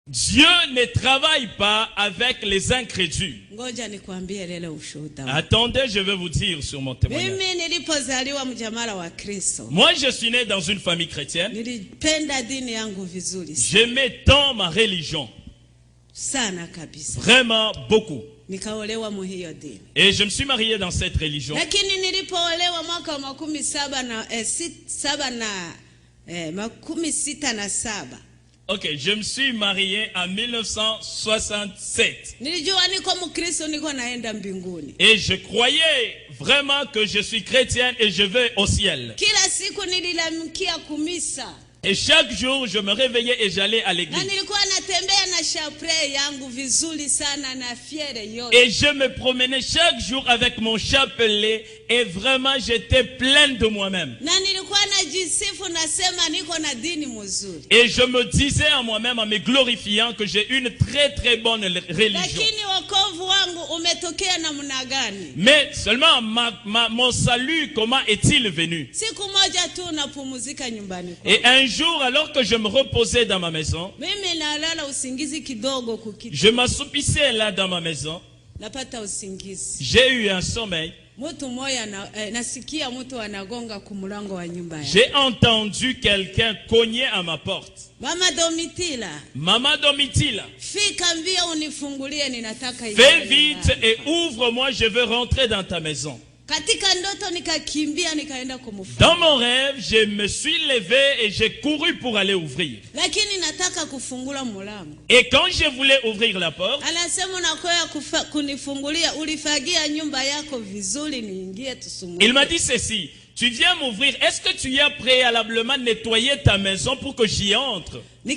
Dieu ne travaille pas avec les incrédules. Attendez, je vais vous dire sur mon témoignage. Moi, je suis né dans une famille chrétienne. J'aimais tant ma religion. Vraiment beaucoup. Et je me suis marié dans cette religion. Ok, je me suis marié en 1967. Et je croyais vraiment que je suis chrétienne et je vais au ciel. Et chaque jour, je me réveillais et j'allais à l'église. Et je me promenais chaque jour avec mon chapelet et vraiment j'étais pleine de moi-même. Et je me disais à moi-même en me glorifiant que j'ai une très très bonne religion. Mais seulement mon salut, comment est-il venu? Et un jour, alors que je me reposais dans ma maison, je m'assoupissais là dans ma maison. J'ai eu un sommeil. J'ai entendu quelqu'un cogner à ma porte. Maman Domitila, fais vite et ouvre-moi, je veux rentrer dans ta maison. Dans mon rêve, je me suis levé et j'ai couru pour aller ouvrir. Et quand je voulais ouvrir la porte, il m'a dit ceci: tu viens m'ouvrir, est-ce que tu as préalablement nettoyé ta maison pour que j'y entre? Et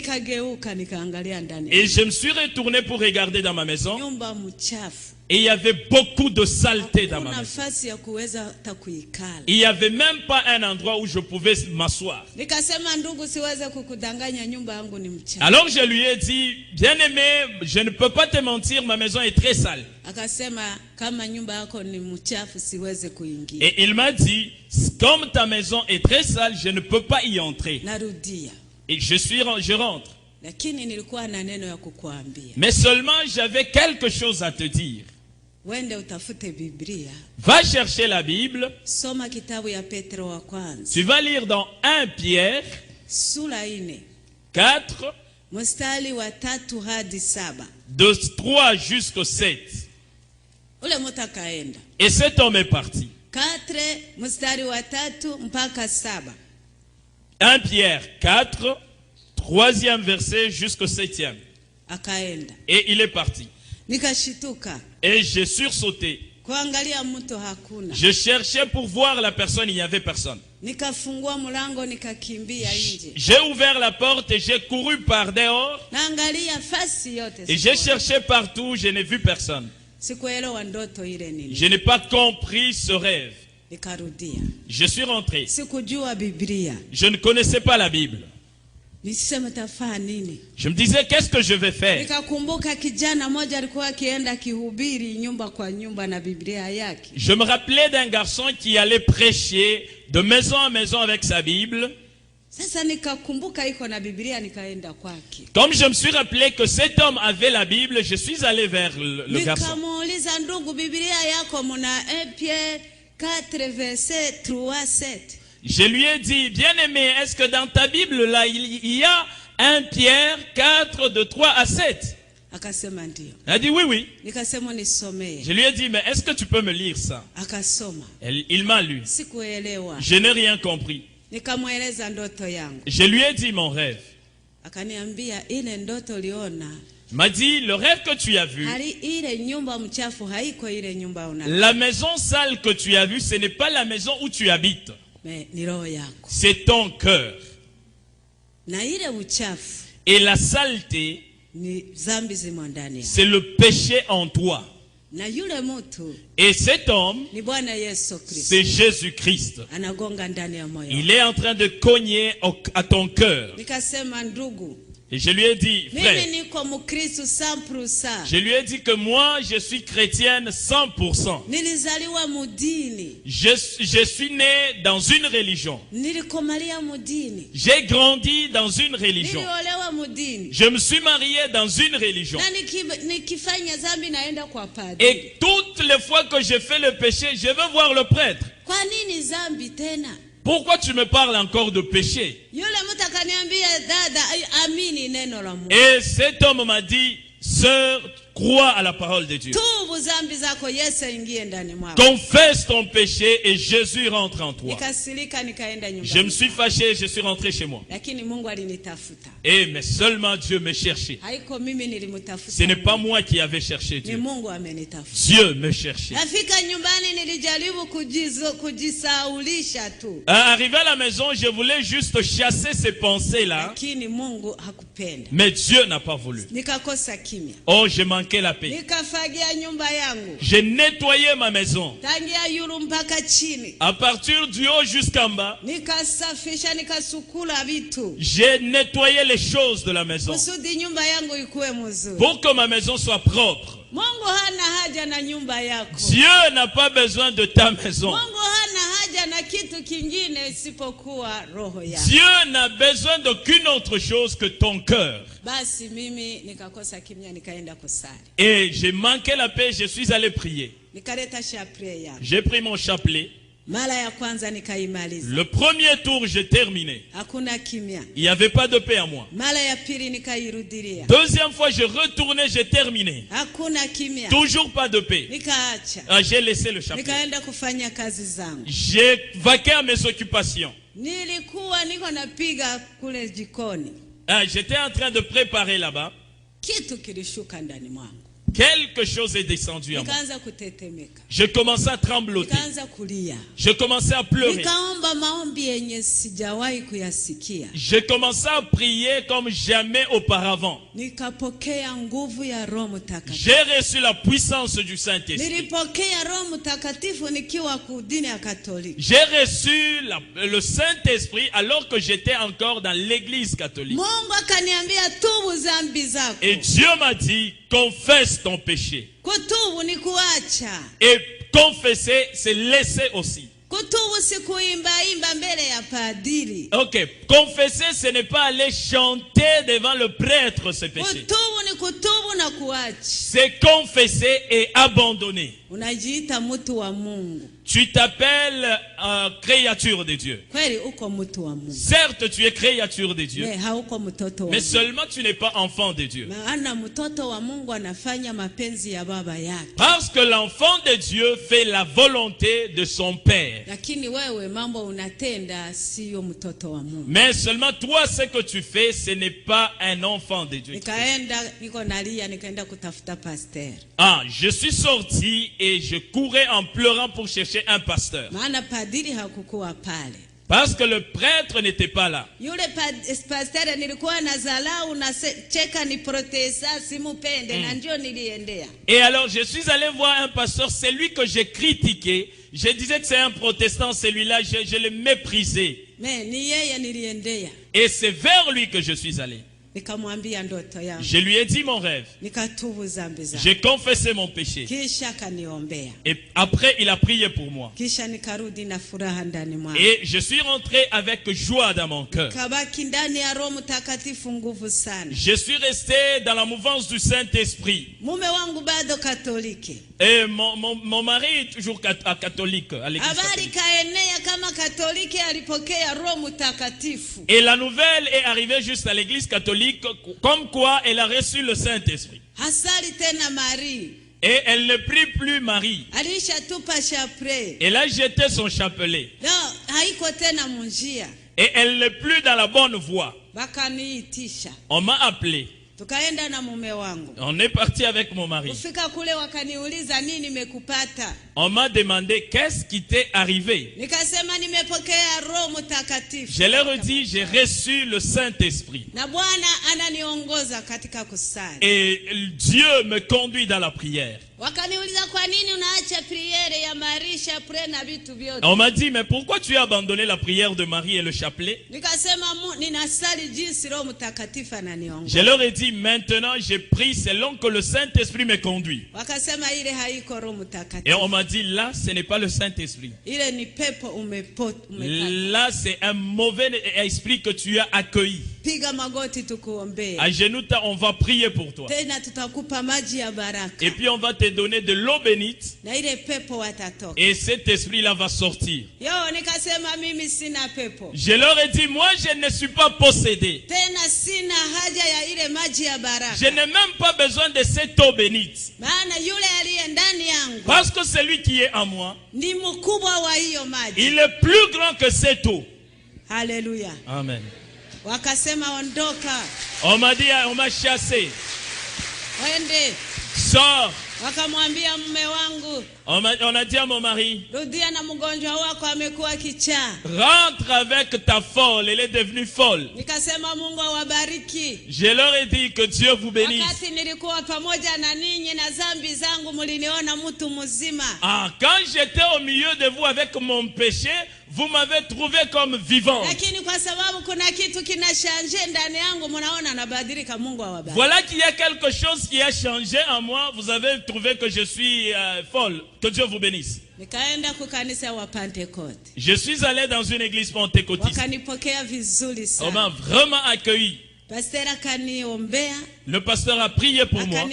je me suis retourné pour regarder dans ma maison. Et il y avait beaucoup de saleté dans ma maison. Il n'y avait même pas un endroit où je pouvais m'asseoir. Alors je lui ai dit, bien-aimé, je ne peux pas te mentir, ma maison est très sale. Et il m'a dit, comme ta maison est très sale, je ne peux pas y entrer. Et je rentre. Mais seulement j'avais quelque chose à te dire. Va chercher la Bible. Tu vas lire dans 1 Pierre 4 de 3 jusqu'au 7. Et cet homme est parti. 1 Pierre 4, 3e verset jusqu'au 7e. Et il est parti. Et j'ai sursauté. Je cherchais pour voir la personne, il n'y avait personne. J'ai ouvert la porte et j'ai couru par dehors. Et j'ai cherché partout, je n'ai vu personne. Je n'ai pas compris ce rêve. Je suis rentré. Je ne connaissais pas la Bible. Je me disais, qu'est-ce que je vais faire? Je me rappelais d'un garçon qui allait prêcher de maison en maison avec sa Bible. Comme je me suis rappelé que cet homme avait la Bible, je suis allé vers le garçon. Je lui ai dit, bien-aimé, est-ce que dans ta Bible là, il y a 1 Pierre 4 de 3 à 7? Il a dit oui, oui. Je lui ai dit, mais est-ce que tu peux me lire ça? Il m'a lu. Je n'ai rien compris. Je lui ai dit mon rêve. Il m'a dit, le rêve que tu as vu, la maison sale que tu as vue, ce n'est pas la maison où tu habites. C'est ton cœur. Et la saleté, c'est le péché en toi. Et cet homme, c'est Jésus-Christ. Il est en train de cogner à ton cœur. Et je lui ai dit, frère, je lui ai dit que moi, je suis chrétienne 100%. Je suis né dans une religion. J'ai grandi dans une religion. Je me suis marié dans une religion. Et toutes les fois que je fais le péché, je veux voir le prêtre. Pourquoi tu me parles encore de péché? Et cet homme m'a dit, sœur, crois à la parole de Dieu. Confesse ton péché et Jésus rentre en toi. Je me suis fâché et je suis rentré chez moi. Mais seulement Dieu me cherchait. Ce n'est pas moi qui avais cherché Dieu. Dieu me cherchait. Arrivé à la maison, je voulais juste chasser ces pensées-là. Mais Dieu n'a pas voulu. Oh, j'ai manqué la paix. J'ai nettoyé ma maison. À partir du haut jusqu'en bas, j'ai nettoyé les choses de la maison pour que ma maison soit propre. Dieu n'a pas besoin de ta maison. Dieu n'a besoin d'aucune autre chose que ton cœur. Et j'ai manqué la paix, je suis allé prier. J'ai pris mon chapelet. Le premier tour, j'ai terminé. Il n'y avait pas de paix à moi. Deuxième fois, je retournais, j'ai terminé. Toujours pas de paix. J'ai laissé le chapelet. J'ai vaqué à mes occupations. J'étais en train de préparer là-bas. Quelque chose est descendu à moi. Je commençais à trembloter. Je commençais à pleurer. Je commençais à prier comme jamais auparavant. J'ai reçu la puissance du Saint-Esprit. J'ai reçu le Saint-Esprit alors que j'étais encore dans l'église catholique. Et Dieu m'a dit, confesse ton péché. Et confesser, c'est laisser aussi. Ok, confesser, ce n'est pas aller chanter devant le prêtre ce péché. C'est confesser et abandonner. Tu t'appelles créature de Dieu. Certes, tu es créature de Dieu, mais seulement tu n'es pas enfant de Dieu. Parce que l'enfant de Dieu fait la volonté de son Père. Mais seulement toi, ce que tu fais, ce n'est pas un enfant de Dieu. Je suis sorti et je courais en pleurant pour chercher un pasteur. Parce que le prêtre n'était pas là. Et alors je suis allé voir un pasteur, c'est lui que j'ai critiqué. Je disais que c'est un protestant, celui-là, je l'ai méprisé. Et c'est vers lui que je suis allé. Je lui ai dit mon rêve. J'ai confessé mon péché. Et après, il a prié pour moi. Et je suis rentré avec joie dans mon cœur. Je suis resté dans la mouvance du Saint-Esprit. Et mon mari est toujours catholique à l'église catholique. Et la nouvelle est arrivée juste à l'église catholique, comme quoi elle a reçu le Saint-Esprit. Et elle ne prie plus Marie. Elle a jeté son chapelet. Et elle n'est plus dans la bonne voie. On m'a appelé. On est parti avec mon mari. On m'a demandé qu'est-ce qui t'est arrivé. Je leur ai dit, j'ai reçu le Saint-Esprit. Et Dieu me conduit dans la prière. On m'a dit, mais pourquoi tu as abandonné la prière de Marie et le chapelet? Je leur ai dit, maintenant je prie selon que le Saint-Esprit me conduit. Et on m'a dit, là ce n'est pas le Saint-Esprit. Là c'est un mauvais esprit que tu as accueilli. À genoux, on va prier pour toi. Et puis on va te donner de l'eau bénite. Et cet esprit-là va sortir. Je leur ai dit, moi je ne suis pas possédé. Je n'ai même pas besoin de cette eau bénite. Parce que celui qui est en moi, il est plus grand que cette eau. Alléluia. Amen. On m'a dit, on m'a chassé. Sors. On a dit à mon mari, rentre avec ta folle, elle est devenue folle. Je leur ai dit que Dieu vous bénisse. Quand j'étais au milieu de vous avec mon péché, vous m'avez trouvé comme vivant. Voilà qu'il y a quelque chose qui a changé en moi. Vous avez trouvé que je suis folle. Que Dieu vous bénisse. Je suis allé dans une église pentecôtiste. On m'a vraiment accueilli. Le pasteur a prié pour moi.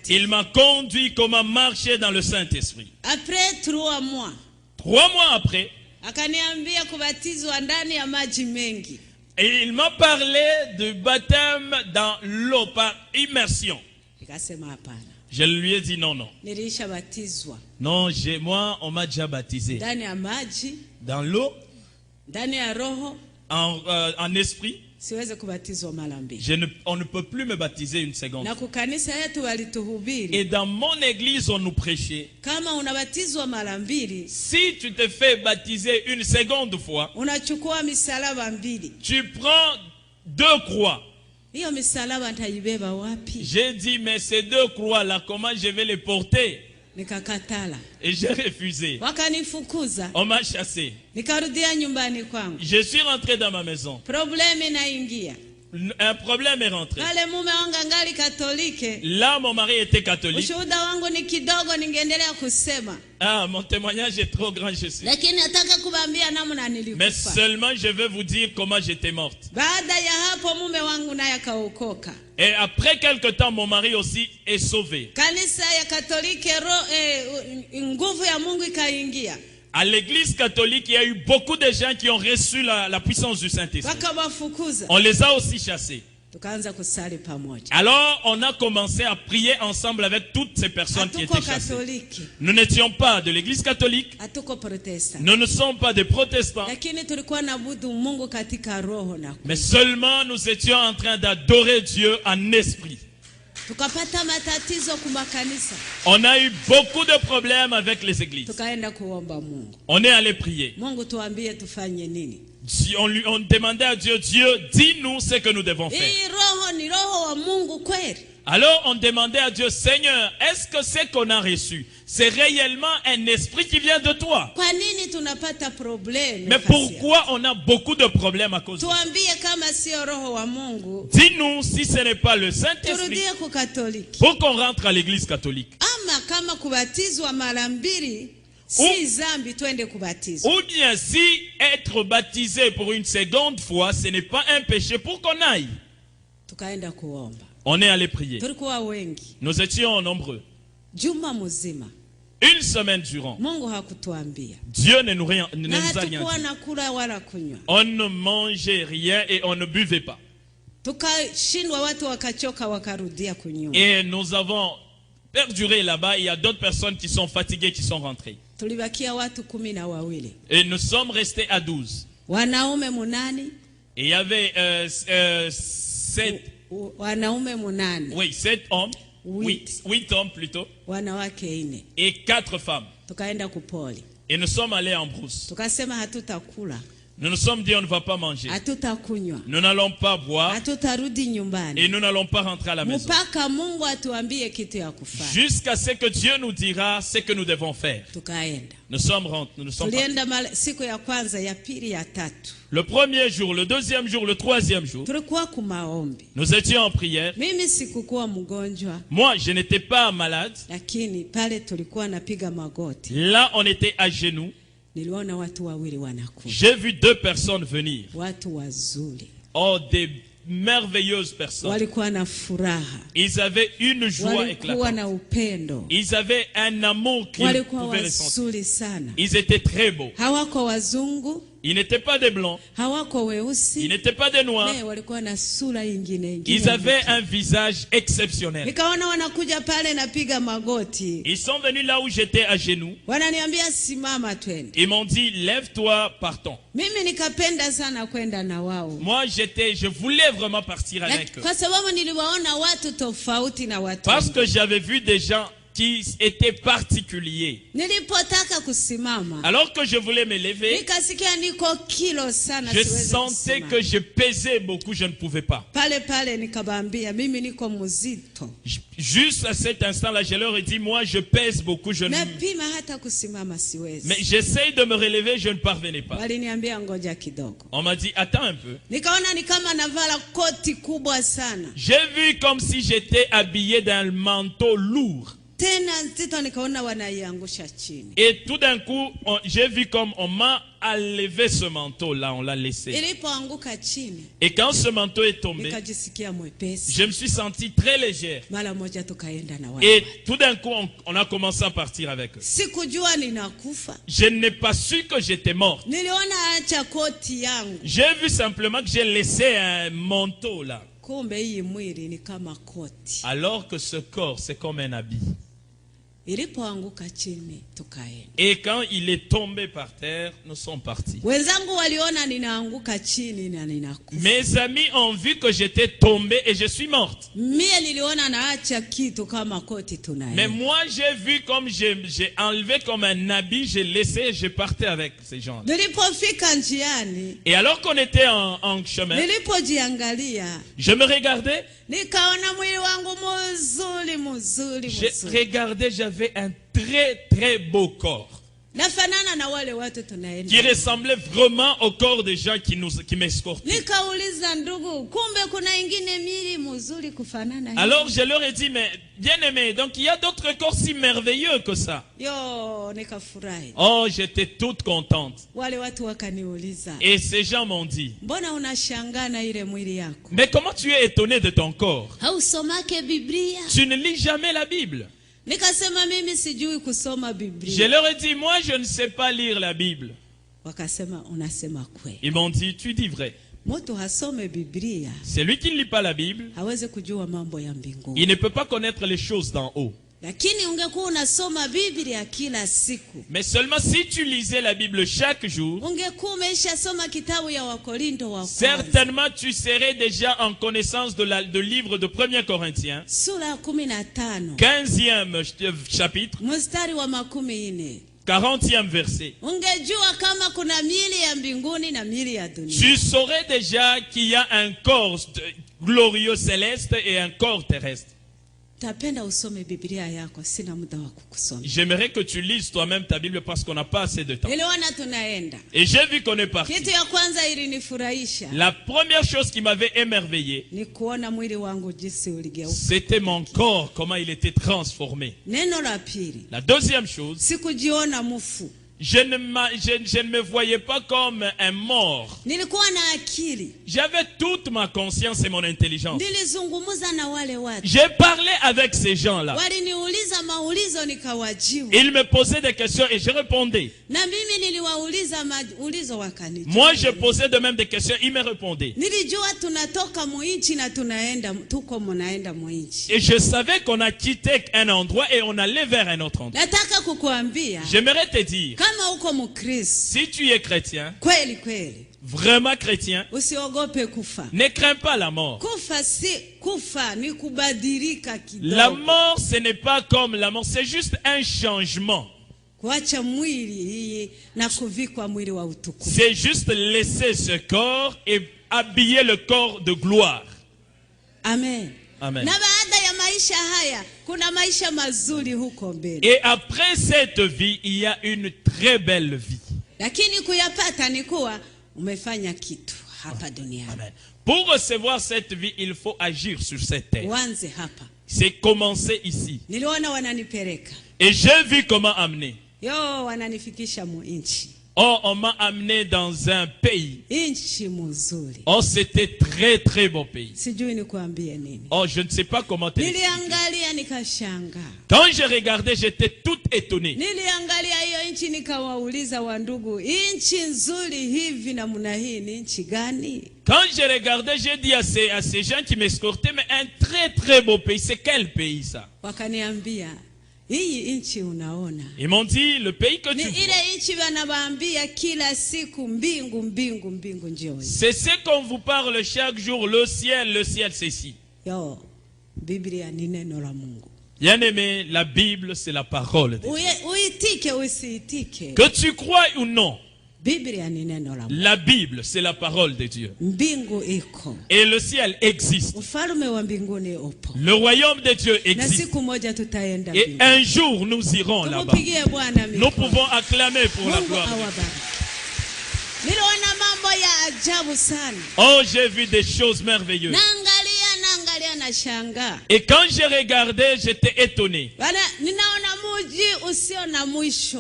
Il m'a conduit comment marcher dans le Saint-Esprit. Après 3 mois. 3 mois après, et il m'a parlé du baptême dans l'eau par immersion. Je lui ai dit non. Non, moi on m'a déjà baptisé. Dans l'eau, en esprit. On ne peut plus me baptiser une seconde. Et dans mon église, on nous prêchait. Si tu te fais baptiser une seconde fois, tu prends 2 croix. J'ai dit, mais ces 2 croix-là, comment je vais les porter? Et j'ai refusé. On m'a chassé. Je suis rentré dans ma maison. Un problème est rentré. Là, mon mari était catholique. Mon témoignage est trop grand, je sais. Mais seulement je veux vous dire comment j'étais morte. Et après quelque temps, mon mari aussi est sauvé. À l'église catholique, il y a eu beaucoup de gens qui ont reçu la puissance du Saint-Esprit. On les a aussi chassés. Alors, on a commencé à prier ensemble avec toutes ces personnes qui étaient chassées. Nous n'étions pas de l'église catholique. Nous ne sommes pas des protestants. Mais seulement nous étions en train d'adorer Dieu en esprit. On a eu beaucoup de problèmes avec les églises. On est allé prier. On demandait à Dieu, Dieu, dis-nous ce que nous devons faire. Alors on demandait à Dieu, Seigneur, est-ce que ce qu'on a reçu, c'est réellement un esprit qui vient de toi? Mais pourquoi on a beaucoup de problèmes à cause de ça? Dis-nous si ce n'est pas le Saint-Esprit pour qu'on rentre à l'église catholique. Ou bien si être baptisé pour une seconde fois, ce n'est pas un péché pour qu'on aille. On est allé prier. Nous étions nombreux. Une semaine durant. Dieu ne nous a rien dit. On ne mangeait rien et on ne buvait pas. Et nous avons perduré là-bas. Il y a d'autres personnes qui sont fatiguées qui sont rentrées. Et nous sommes restés à 12. Et il y avait 7 hommes. 8 hommes plutôt. Et 4 femmes. Et nous sommes allés en brousse. Nous nous sommes dit on ne va pas manger. Nous n'allons pas boire. Et nous n'allons pas rentrer à la maison. Jusqu'à ce que Dieu nous dira ce que nous devons faire. Nous sommes rentrés. Le premier jour, le deuxième jour, le troisième jour, nous étions en prière. Moi, je n'étais pas malade. Là, on était à genoux. J'ai vu 2 personnes venir. Oh, des merveilleuses personnes. Ils avaient une joie éclatante. Ils avaient un amour qu'ils pouvaient ressentir. Ils étaient très beaux. Ils n'étaient pas des blancs. Ils n'étaient pas des noirs. Ils avaient un visage exceptionnel. Ils sont venus là où j'étais à genoux. Ils m'ont dit, lève-toi, partons. Moi, je voulais vraiment partir avec eux. Parce que j'avais vu des gens qui étaient particuliers. Alors que je voulais me lever, je sentais que je pesais beaucoup, je ne pouvais pas. Juste à cet instant-là, je leur ai dit, moi je pèse beaucoup, je ne... Mais j'essaye de me relever, je ne parvenais pas. On m'a dit, attends un peu. J'ai vu comme si j'étais habillé d'un manteau lourd. Et tout d'un coup, j'ai vu comme on m'a enlevé ce manteau-là, on l'a laissé. Et quand ce manteau est tombé, je me suis senti très légère. Et tout d'un coup, on a commencé à partir avec eux. Je n'ai pas su que j'étais morte. J'ai vu simplement que j'ai laissé un manteau là. Alors que ce corps, c'est comme un habit. Et quand il est tombé par terre, nous sommes partis. Mes amis ont vu que j'étais tombé et je suis morte. Mais moi j'ai vu comme j'ai enlevé comme un habit, j'ai laissé et je partais avec ces gens. Et alors qu'on était en chemin, je me regardais. Je regardais, j'avais un très très beau corps qui ressemblait vraiment au corps des gens qui m'escortaient. Alors je leur ai dit, mais bien aimé, donc il y a d'autres corps si merveilleux que ça. Oh, j'étais toute contente. Et ces gens m'ont dit, mais comment tu es étonné de ton corps? Tu ne lis jamais la Bible. Je leur ai dit, moi je ne sais pas lire la Bible. Ils m'ont dit, tu dis vrai. Celui qui ne lit pas la Bible, il ne peut pas connaître les choses d'en haut. Mais seulement si tu lisais la Bible chaque jour, certainement tu serais déjà en connaissance de livre de 1 Corinthiens, 15e chapitre, 40e verset. Tu saurais déjà qu'il y a un corps glorieux céleste et un corps terrestre. J'aimerais que tu lises toi-même ta Bible parce qu'on n'a pas assez de temps. Et j'ai vu qu'on est parti. La première chose qui m'avait émerveillé, c'était mon corps, comment il était transformé. La deuxième chose, je ne me voyais pas comme un mort. J'avais toute ma conscience et mon intelligence. J'ai parlé avec ces gens-là. Ils me posaient des questions et je répondais. Moi, je posais de même des questions, ils me répondaient. Et je savais qu'on a quitté un endroit et on allait vers un autre endroit. J'aimerais te dire, si tu es chrétien, vraiment chrétien, ne crains pas la mort. La mort, ce n'est pas comme la mort, c'est juste un changement. C'est juste laisser ce corps et habiller le corps de gloire. Amen. Amen. Et après cette vie, il y a une très belle vie. Amen. Pour recevoir cette vie, il faut agir sur cette terre. C'est commencer ici. Et j'ai vu comment amener. Oh, on m'a amené dans un pays. Oh, c'était très très beau pays. Oh, je ne sais pas comment te l'expliquer. Quand j'ai regardé, j'étais toute étonnée. Quand j'ai regardé, j'ai dit à ces gens qui m'escortaient, mais un très très beau pays, c'est quel pays ça? Ils m'ont dit, le pays que tu vois, c'est ce qu'on vous parle chaque jour, le ciel c'est ici. Bien aimé, la Bible c'est la parole de Dieu. Que tu crois ou non, la Bible, c'est la parole de Dieu. Et le ciel existe. Le royaume de Dieu existe. Et un jour, nous irons là-bas. Nous pouvons acclamer pour la gloire. Oh, j'ai vu des choses merveilleuses. Et quand j'ai regardé, j'étais étonné.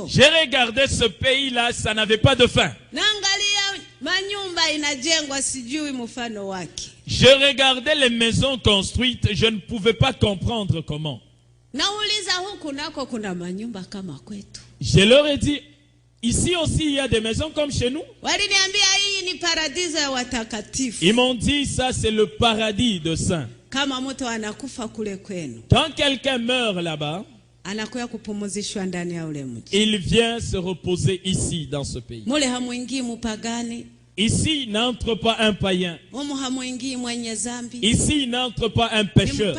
J'ai regardé ce pays-là, ça n'avait pas de fin. Je regardais les maisons construites, je ne pouvais pas comprendre comment. Je leur ai dit, ici aussi il y a des maisons comme chez nous. Ils m'ont dit, ça c'est le paradis de saints. Quand quelqu'un meurt là-bas, il vient se reposer ici dans ce pays. Ici n'entre pas un païen. Ici n'entre pas un pécheur.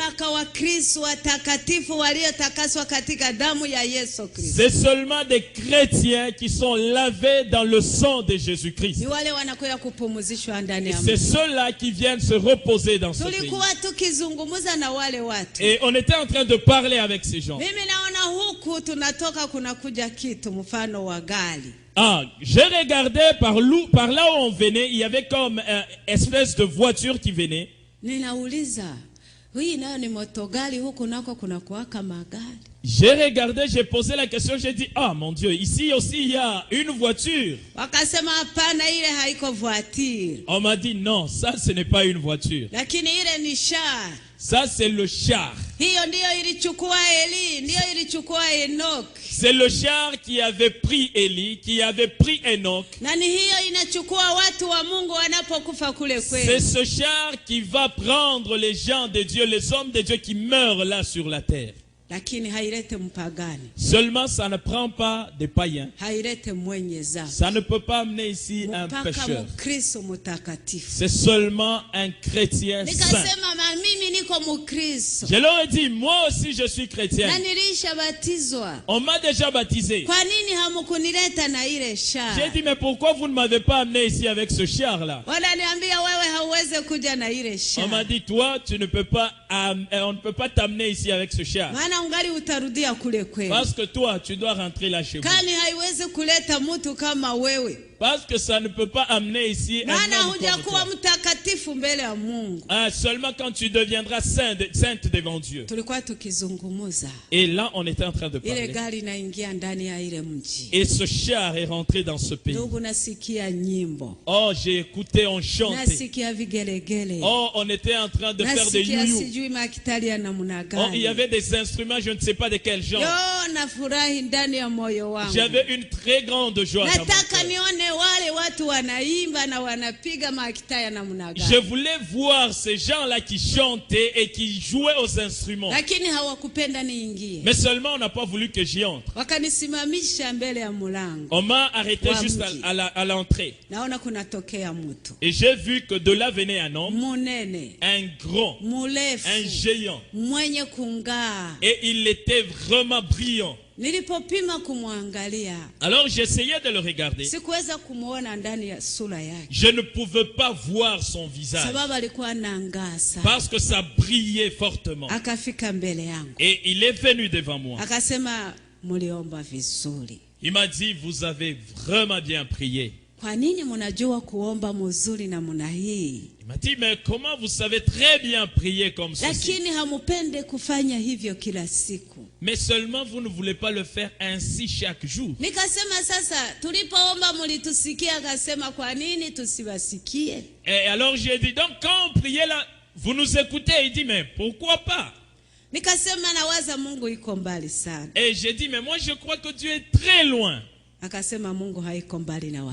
C'est seulement des chrétiens qui sont lavés dans le sang de Jésus-Christ. C'est ceux-là qui viennent se reposer dans ce pays. Et on était en train de parler avec ces gens. Ah, j'ai regardé par là où on venait, il y avait comme une espèce de voiture qui venait. J'ai regardé, j'ai posé la question, j'ai dit, ah mon Dieu, ici aussi il y a une voiture. On m'a dit, non, ça ce n'est pas une voiture. Ça c'est le char. C'est le char qui avait pris Élie, qui avait pris Enoch. C'est ce char qui va prendre les gens de Dieu, les hommes de Dieu qui meurent là sur la terre. Seulement ça ne prend pas des païens. Ça ne peut pas amener ici un pécheur. C'est seulement un chrétien saint. Je leur ai dit, moi aussi je suis chrétien. On m'a déjà baptisé. J'ai dit, mais pourquoi vous ne m'avez pas amené ici avec ce char là? On m'a dit, toi tu ne peux pas, on ne peut pas t'amener ici avec ce char. Parce que toi, tu dois rentrer là chez vous. Parce que ça ne peut pas amener ici un homme comme toi. Seulement quand tu deviendras sainte devant Dieu. Et là, on était en train de parler. Et ce char est rentré dans ce pays. Oh, j'ai écouté, on chantait. Oh, on était en train de faire des you-you. Oh, il y avait des instruments, je ne sais pas de quel genre. J'avais une très grande joie dans mon cœur. Je voulais voir ces gens-là qui chantaient et qui jouaient aux instruments. Mais seulement on n'a pas voulu que j'y entre. On m'a arrêté juste à l'entrée. Et j'ai vu que de là venait un homme, un grand, un géant. Et il était vraiment brillant. Alors j'essayais de le regarder. Je ne pouvais pas voir son visage parce que ça brillait fortement. Et il est venu devant moi. Il m'a dit, vous avez vraiment bien prié. Il m'a dit, mais comment vous savez très bien prier comme ceci? Mais seulement vous ne voulez pas le faire ainsi chaque jour. Et alors j'ai dit, donc quand on priait là, vous nous écoutez? Il dit, mais pourquoi pas? Et j'ai dit, mais moi je crois que Dieu est très loin. Il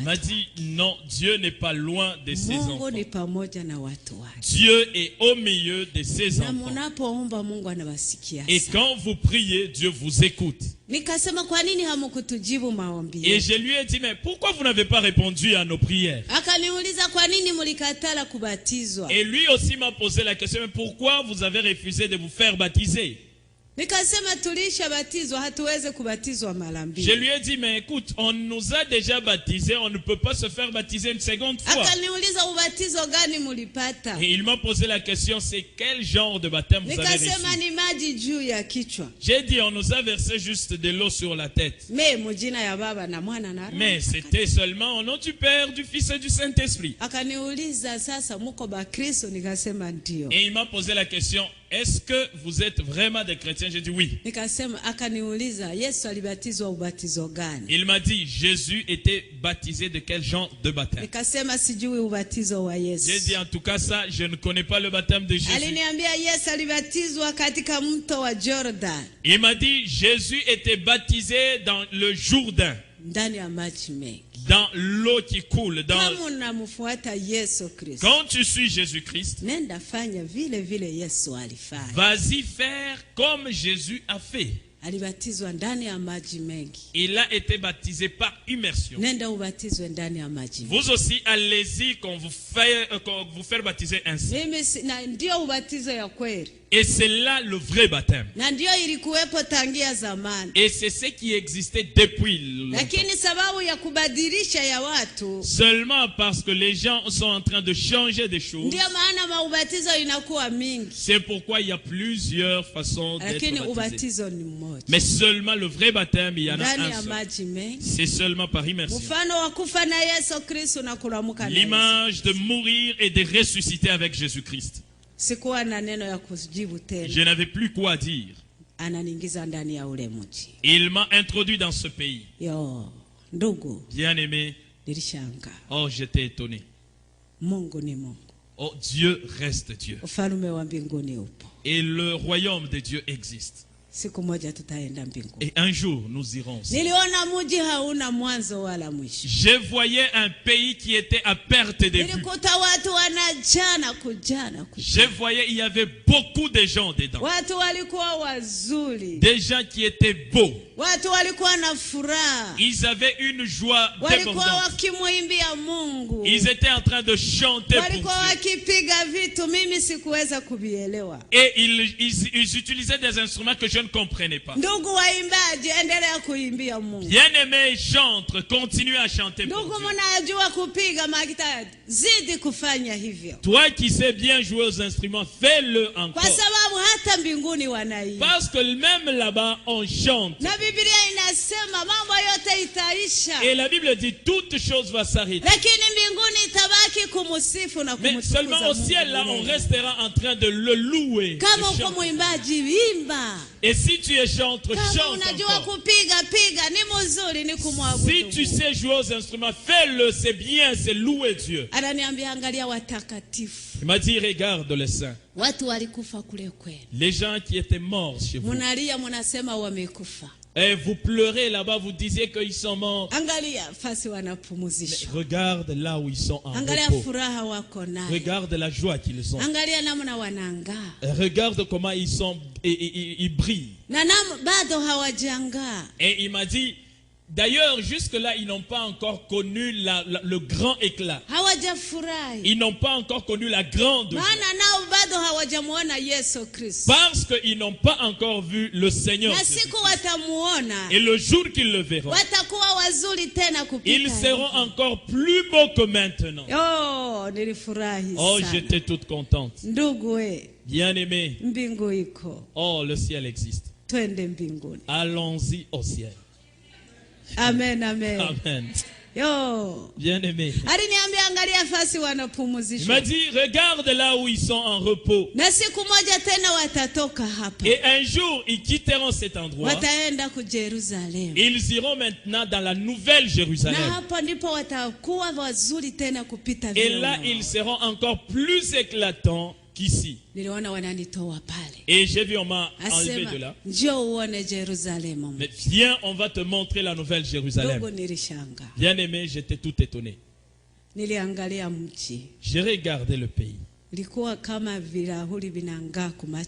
m'a dit, non, Dieu n'est pas loin de ses enfants. Dieu est au milieu de ses enfants. Et quand vous priez, Dieu vous écoute. Et je lui ai dit, mais pourquoi vous n'avez pas répondu à nos prières? Et lui aussi m'a posé la question, mais pourquoi vous avez refusé de vous faire baptiser? Je lui ai dit, mais écoute, on nous a déjà baptisés, on ne peut pas se faire baptiser une seconde fois. Et il m'a posé la question, c'est quel genre de baptême vous avez reçu? J'ai dit, on nous a versé juste de l'eau sur la tête. Mais c'était seulement au nom du Père, du Fils et du Saint-Esprit. Et il m'a posé la question, est-ce que vous êtes vraiment des chrétiens? J'ai dit oui. Il m'a dit, Jésus était baptisé de quel genre de baptême? J'ai dit, en tout cas ça, je ne connais pas le baptême de Jésus. Il m'a dit, Jésus était baptisé dans le Jourdain. Dans l'eau qui coule. Quand tu suis Jésus-Christ, vas-y faire comme Jésus a fait. Il a été baptisé par immersion. Vous aussi, allez-y qu'on vous fait baptiser ainsi. Et c'est là le vrai baptême. Et c'est ce qui existait depuis longtemps. Seulement parce que les gens sont en train de changer des choses. C'est pourquoi il y a plusieurs façons d'être baptisé. Mais seulement le vrai baptême, il y en a un seul. C'est seulement par immersion. L'image de mourir et de ressusciter avec Jésus-Christ. Je n'avais plus quoi dire. Il m'a introduit dans ce pays. Bien-aimé, oh, j'étais étonné. Oh, Dieu reste Dieu. Et le royaume de Dieu existe. Et un jour, nous irons. Je voyais un pays qui était à perte de vue. Je voyais, il y avait beaucoup de gens dedans. Des gens qui étaient beaux. Ils avaient une joie débordante. Ils étaient en train de chanter pour Dieu. Et ils utilisaient des instruments que je ne comprenais pas. Bien-aimés, chante, continue à chanter pour Dieu. Toi qui sais bien jouer aux instruments, fais-le encore. Parce que même là-bas, on chante. Et la Bible dit, toute chose va s'arrêter. Mais seulement au ciel, là, on restera en train de le louer. Et si tu es chanteur, chante encore. Si tu sais jouer aux instruments, fais-le, c'est bien, c'est louer Dieu. Il m'a dit, regarde les saints. Les gens qui étaient morts chez vous. Et vous pleurez là-bas, vous disiez qu'ils sont morts. Mais regarde là où ils sont en repos. Regarde la joie qu'ils ont. Regarde comment ils brillent. Et il m'a dit, D'ailleurs, jusque-là, ils n'ont pas encore connu le grand éclat. Ils n'ont pas encore connu la grande joie. Parce qu'ils n'ont pas encore vu le Seigneur Jésus. Et le jour qu'ils le verront, ils seront encore plus beaux que maintenant. Oh, j'étais toute contente. Bien-aimé. Oh, le ciel existe. Allons-y au ciel. Amen, amen. Amen. Yo. Bien-aimé. Il m'a dit, regarde là où ils sont en repos. Et un jour, ils quitteront cet endroit. Ils iront maintenant dans la nouvelle Jérusalem. Et là, ils seront encore plus éclatants qu'ici. Et j'ai vu, on m'a enlevé de là. Mais viens, on va te montrer la nouvelle Jérusalem. Bien-aimé, j'étais tout étonné. J'ai regardé le pays.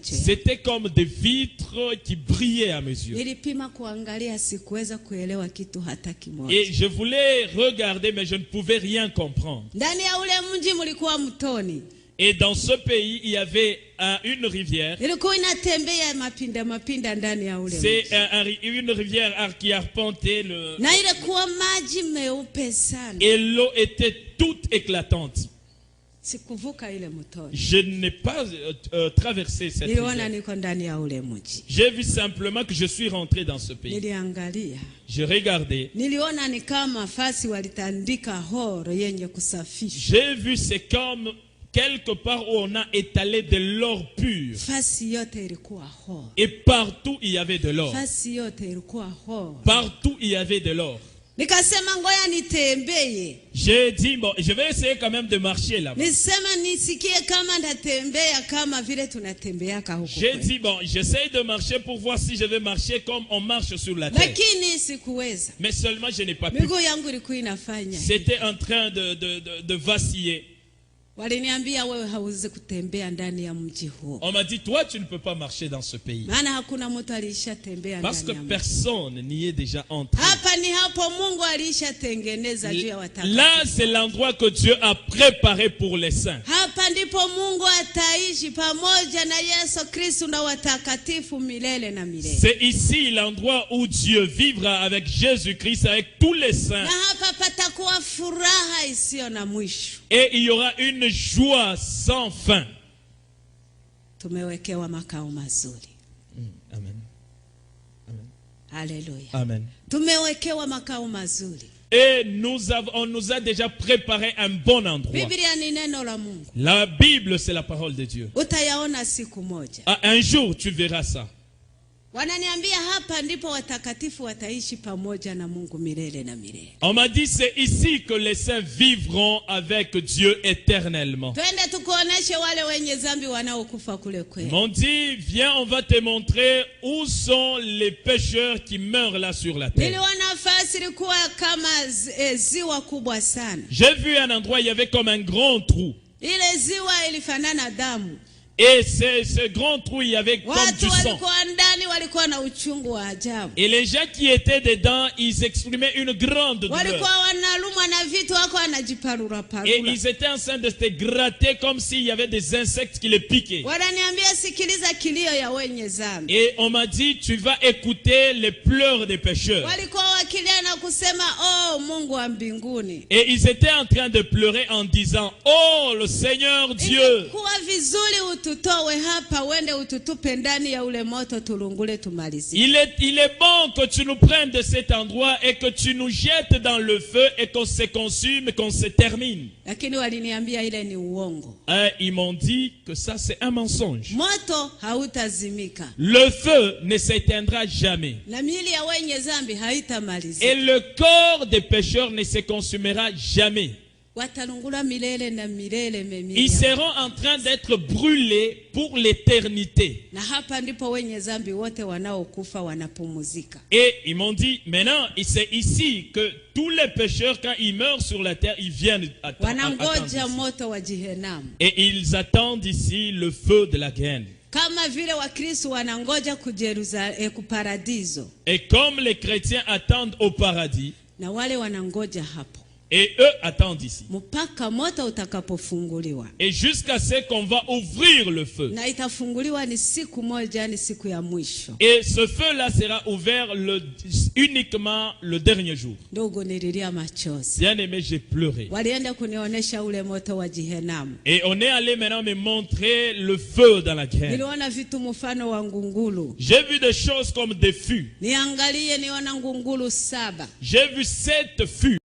C'était comme des vitres qui brillaient à mes yeux. Et je voulais regarder, mais je ne pouvais rien comprendre. Et dans ce pays, il y avait une rivière. C'est une rivière qui arpentait le... Et l'eau était toute éclatante. Je n'ai pas traversé cette rivière. J'ai vu simplement que je suis rentré dans ce pays. J'ai regardé. J'ai vu, c'est comme quelque part où on a étalé de l'or pur. Et partout il y avait de l'or. Partout il y avait de l'or. J'ai dit, bon, je vais essayer quand même de marcher là-bas. J'ai dit, bon, j'essaie de marcher pour voir si je vais marcher comme on marche sur la terre. Mais seulement je n'ai pas pu. C'était en train de vaciller. On m'a dit, toi tu ne peux pas marcher dans ce pays. Parce que personne n'y est déjà entré. Là c'est l'endroit que Dieu a préparé pour les saints. C'est ici l'endroit où Dieu vivra avec Jésus-Christ, avec tous les saints. Et il y aura une joie sans fin. Amen. Amen. Alléluia. Amen. Et on nous a déjà préparé un bon endroit. La Bible, c'est la parole de Dieu. Un jour, tu verras ça. On m'a dit c'est ici que les saints vivront avec Dieu éternellement. Ils m'ont dit viens, on va te montrer où sont les pécheurs qui meurent là sur la terre. J'ai vu un endroit, il y avait comme un grand trou. Et ce grand trou, il y avait comme du sang. Et les gens qui étaient dedans, ils exprimaient une grande douleur. Et ils étaient en train de se gratter comme s'il y avait des insectes qui les piquaient. Et on m'a dit, tu vas écouter les pleurs des pécheurs. Et ils étaient en train de pleurer en disant, oh le Seigneur Dieu, il est bon que tu nous prennes de cet endroit et que tu nous jettes dans le feu et qu'on se consume, qu'on se termine. Ils m'ont dit que ça c'est un mensonge. Le feu ne s'éteindra jamais. Et le corps des pécheurs ne se consumera jamais. Ils seront en train d'être brûlés pour l'éternité. Et ils m'ont dit, maintenant, c'est ici que tous les pécheurs, quand ils meurent sur la terre, ils viennent attendre. Et ils attendent ici le feu de la Géhenne. Et comme les chrétiens attendent au paradis, et eux attendent ici. Et jusqu'à ce qu'on va ouvrir le feu. Et ce feu-là sera ouvert uniquement le dernier jour. Bien aimé, j'ai pleuré. Et on est allé maintenant me montrer le feu dans la graine. J'ai vu des choses comme des fûts. J'ai vu 7 fûts.